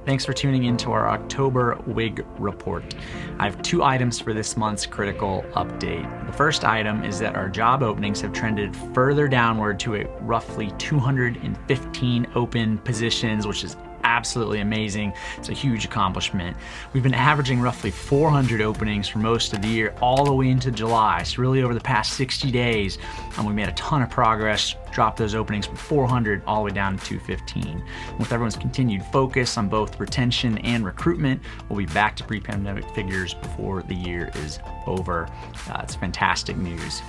Thanks for tuning into our October WIG Report. I have 2 items for this month's critical update. The first item is that our job openings have trended further downward to a roughly 215 open positions, which is absolutely amazing. It's a huge accomplishment. We've been averaging roughly 400 openings for most of the year, all the way into July. So really over the past 60 days, we made a ton of progress, dropped those openings from 400 all the way down to 215. With everyone's continued focus on both retention and recruitment, we'll be back to pre-pandemic figures before the year is over. It's fantastic news.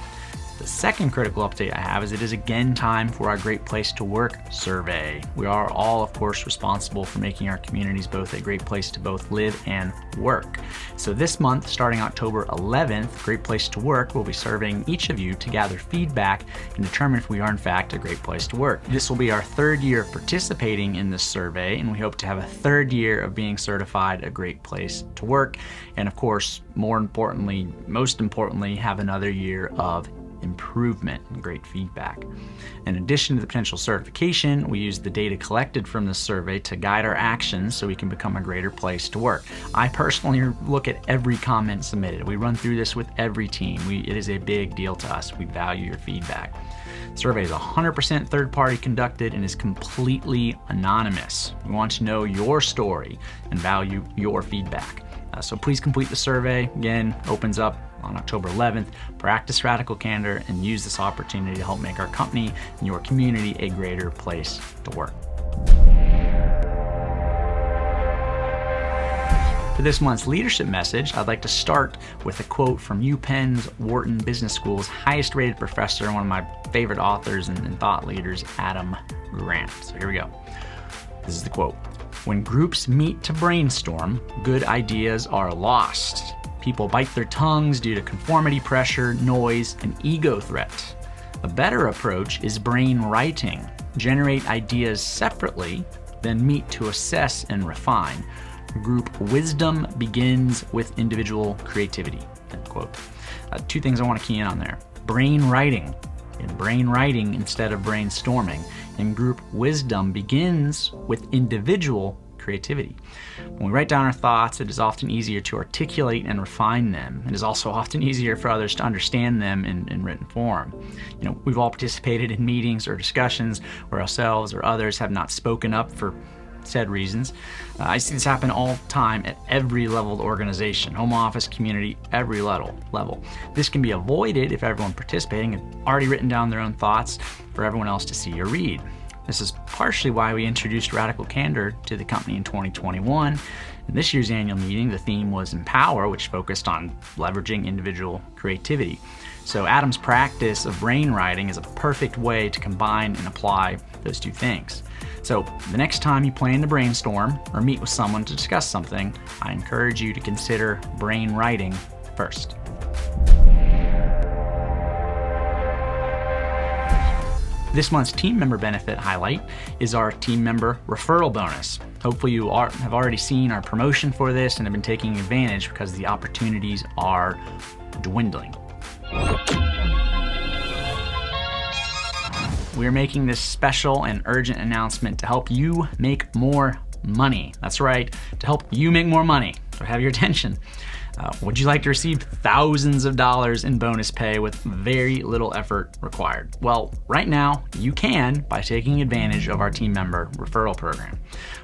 The second critical update I have is it is again time for our Great Place to Work survey. We are all, of course, responsible for making our communities both a great place to both live and work. So this month, starting October 11th, Great Place to Work will be surveying each of you to gather feedback and determine if we are in fact a great place to work. This will be our 3rd year of participating in this survey, and we hope to have a 3rd year of being certified a great place to work. And of course, most importantly, have another year of improvement and great feedback. In addition to the potential certification, we use the data collected from this survey to guide our actions so we can become a greater place to work. I personally look at every comment submitted. We run through this with every team. It is a big deal to us. We value your feedback. The survey is 100% third-party conducted and is completely anonymous. We want to know your story and value your feedback. So please complete the survey. Again, opens up on October 11th. Practice radical candor and use this opportunity to help make our company and your community a greater place to work. For this month's leadership message, I'd like to start with a quote from UPenn's Wharton Business School's highest rated professor and one of my favorite authors and thought leaders, Adam Grant. So here we go. This is the quote. "When groups meet to brainstorm, good ideas are lost. People bite their tongues due to conformity pressure, noise, and ego threat. A better approach is brain writing. Generate ideas separately, then meet to assess and refine. Group wisdom begins with individual creativity." End quote. 2 things I want to key in on there. Brain writing. In brain writing instead of brainstorming. And group wisdom begins with individual creativity. When we write down our thoughts, it is often easier to articulate and refine them. It is also often easier for others to understand them in written form. We've all participated in meetings or discussions where ourselves or others have not spoken up for said reasons. I see this happen all the time at every level of the organization, home office, community, every level. This can be avoided if everyone participating had already written down their own thoughts for everyone else to see or read. This is partially why we introduced Radical Candor to the company in 2021. In this year's annual meeting, the theme was Empower, which focused on leveraging individual creativity. So Adam's practice of brain writing is a perfect way to combine and apply those 2 things. So the next time you plan to brainstorm or meet with someone to discuss something, I encourage you to consider brain writing first. This month's team member benefit highlight is our team member referral bonus. Hopefully you have already seen our promotion for this and have been taking advantage because the opportunities are dwindling. We're making this special and urgent announcement to help you make more money. That's right, to help you make more money. So have your attention. Would you like to receive thousands of dollars in bonus pay with very little effort required? Well, right now you can by taking advantage of our team member referral program.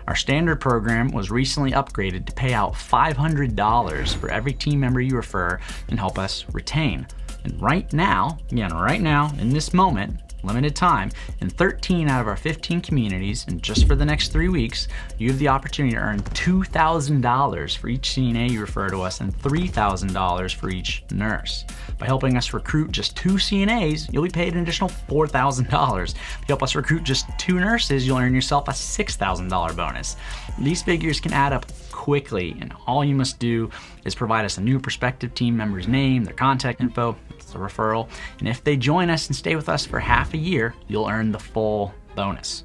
Our standard program was recently upgraded to pay out $500 for every team member you refer and help us retain. And right now, in this moment, limited time, in 13 out of our 15 communities, and just for the next 3 weeks, you have the opportunity to earn $2,000 for each CNA you refer to us and $3,000 for each nurse. By helping us recruit just 2 CNAs, you'll be paid an additional $4,000. If you help us recruit just 2 nurses, you'll earn yourself a $6,000 bonus. These figures can add up quickly, and all you must do is provide us a new prospective team member's name, their contact info, it's a referral, and if they join us and stay with us for half a year, you'll earn the full bonus.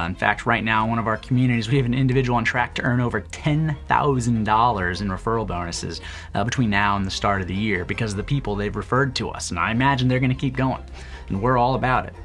In fact, right now in one of our communities, we have an individual on track to earn over $10,000 in referral bonuses between now and the start of the year because of the people they've referred to us, and I imagine they're going to keep going, and we're all about it.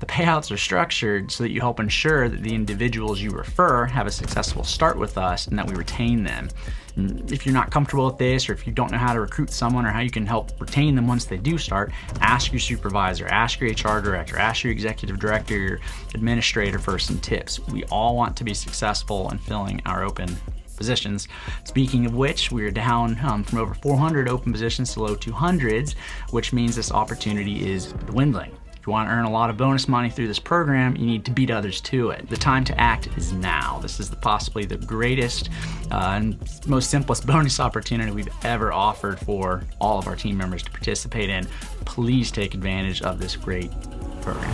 The payouts are structured so that you help ensure that the individuals you refer have a successful start with us and that we retain them. And if you're not comfortable with this, or if you don't know how to recruit someone or how you can help retain them once they do start, ask your supervisor, ask your HR director, ask your executive director, your administrator for some tips. We all want to be successful in filling our open positions. Speaking of which, we're down from over 400 open positions to low 200s, which means this opportunity is dwindling. If you want to earn a lot of bonus money through this program, you need to beat others to it. The time to act is now. This is possibly the greatest and most simplest bonus opportunity we've ever offered for all of our team members to participate in. Please take advantage of this great program.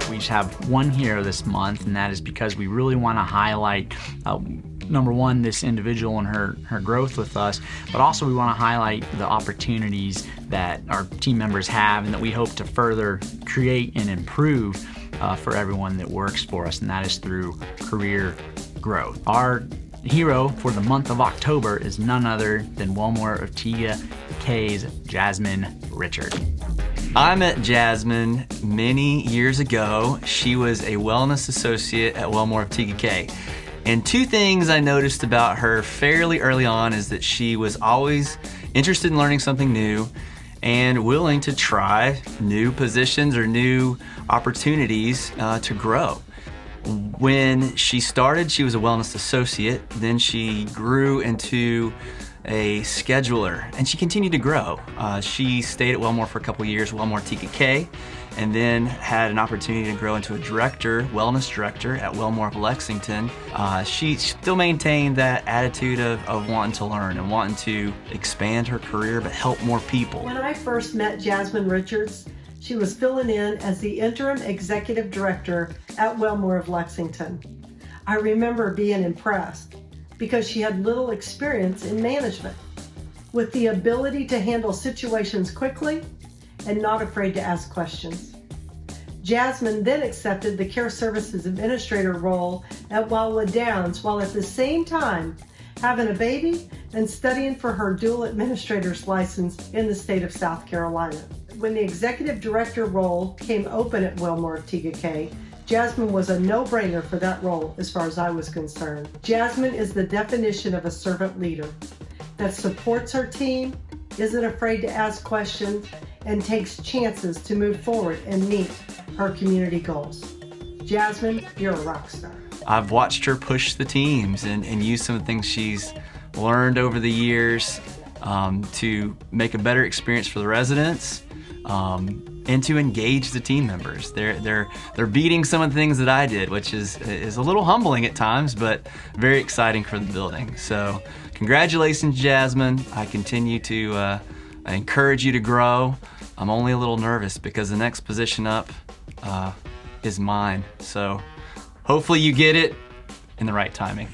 We just have one hero this month, and that is because we really want to highlight number one, this individual and her growth with us, but also we want to highlight the opportunities that our team members have and that we hope to further create and improve for everyone that works for us, and that is through career growth. Our hero for the month of October is none other than Wellmore Ortega K's Jasmine Richard. I met Jasmine many years ago. She was a wellness associate at Wellmore Ortega K. And two things I noticed about her fairly early on is that she was always interested in learning something new and willing to try new positions or new opportunities to grow. When she started, she was a wellness associate. Then she grew into a scheduler, and she continued to grow. She stayed at Wellmore for a couple years, Wellmore TKK, and then had an opportunity to grow into a director, wellness director at Wellmore of Lexington. She still maintained that attitude of wanting to learn and wanting to expand her career, but help more people. When I first met Jasmine Richards, she was filling in as the interim executive director at Wellmore of Lexington. I remember being impressed because she had little experience in management, with the ability to handle situations quickly and not afraid to ask questions. Jasmine then accepted the Care Services Administrator role at Wildwood Downs, while at the same time having a baby and studying for her dual administrator's license in the state of South Carolina. When the Executive Director role came open at Wellmore TKK, Jasmine was a no-brainer for that role as far as I was concerned. Jasmine is the definition of a servant leader that supports her team, isn't afraid to ask questions, and takes chances to move forward and meet her community goals. Jasmine, you're a rock star. I've watched her push the teams and use some of the things she's learned over the years to make a better experience for the residents. And to engage the team members. They're beating some of the things that I did, which is a little humbling at times, but very exciting for the building. So congratulations, Jasmine. I continue to encourage you to grow. I'm only a little nervous because the next position up is mine. So hopefully you get it in the right timing.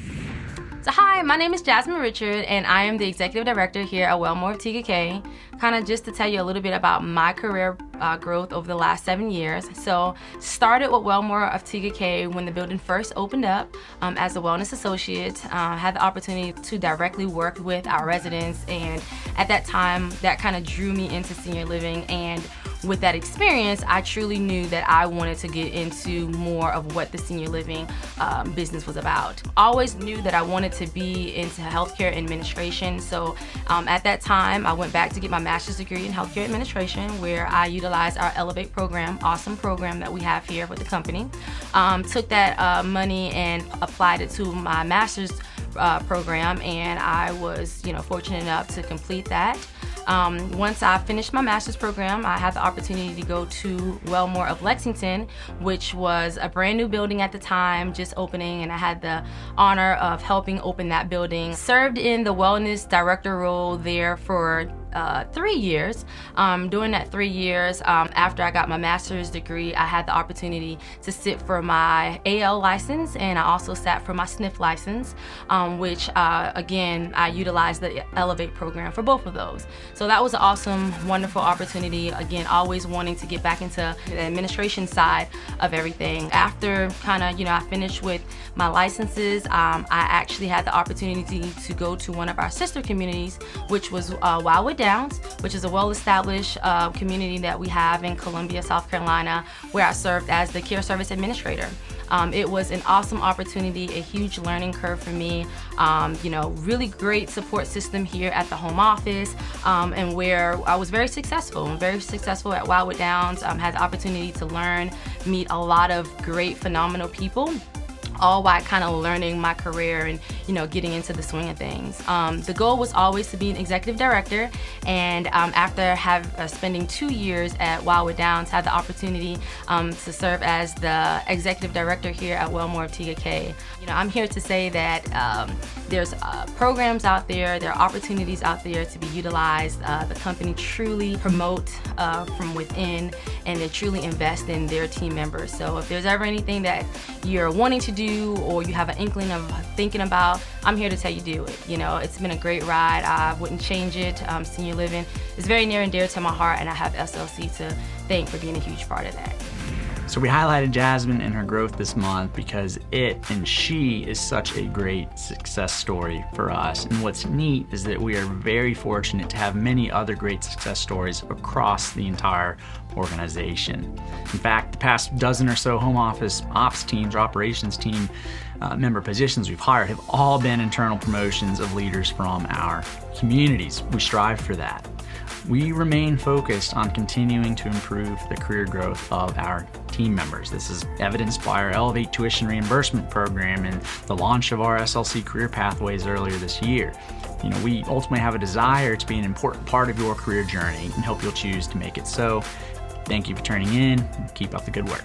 So hi, my name is Jasmine Richard, and I am the Executive Director here at Wellmore of TKK. Kind of just to tell you a little bit about my career growth over the last 7 years. So started with Wellmore of TKK when the building first opened up as a wellness associate. Had the opportunity to directly work with our residents, and at that time that kind of drew me into senior living. And with that experience, I truly knew that I wanted to get into more of what the senior living business was about. Always knew that I wanted to be into healthcare administration. So at that time, I went back to get my master's degree in healthcare administration, where I utilized our Elevate program, awesome program that we have here with the company. Took that money and applied it to my master's program, and I was, fortunate enough to complete that. Once I finished my master's program, I had the opportunity to go to Wellmore of Lexington, which was a brand new building at the time, just opening, and I had the honor of helping open that building. Served in the wellness director role there for 3 years. During that 3 years, after I got my master's degree, I had the opportunity to sit for my AL license, and I also sat for my SNF license, which again, I utilized the Elevate program for both of those. So that was an awesome, wonderful opportunity. Again, always wanting to get back into the administration side of everything. After I finished with my licenses, I actually had the opportunity to go to one of our sister communities, which was Wildwood Downs, which is a well-established community that we have in Columbia, South Carolina, where I served as the care service administrator. It was an awesome opportunity, a huge learning curve for me, really great support system here at the home office, and where I was very successful. I'm very successful at WIG Downs, had the opportunity to learn, meet a lot of great, phenomenal people, all while kind of learning my career and getting into the swing of things. The goal was always to be an executive director, and after spending 2 years at WIG Downs, had the opportunity to serve as the executive director here at Wellmore of TGK. I'm here to say that there's programs out there are opportunities out there to be utilized. The company truly promote from within, and they truly invest in their team members. So if there's ever anything that you're wanting to do or you have an inkling of thinking about, I'm here to tell you do it. It's been a great ride. I wouldn't change it. Senior living is very near and dear to my heart, and I have SLC to thank for being a huge part of that. So we highlighted Jasmine and her growth this month because she is such a great success story for us. And what's neat is that we are very fortunate to have many other great success stories across the entire organization. In fact, the past dozen or so home office ops teams or operations team member positions we've hired have all been internal promotions of leaders from our communities. We strive for that. We remain focused on continuing to improve the career growth of our team members. This is evidenced by our Elevate Tuition Reimbursement Program and the launch of our SLC Career Pathways earlier this year. We ultimately have a desire to be an important part of your career journey and hope you'll choose to make it so. Thank you for tuning in, and keep up the good work.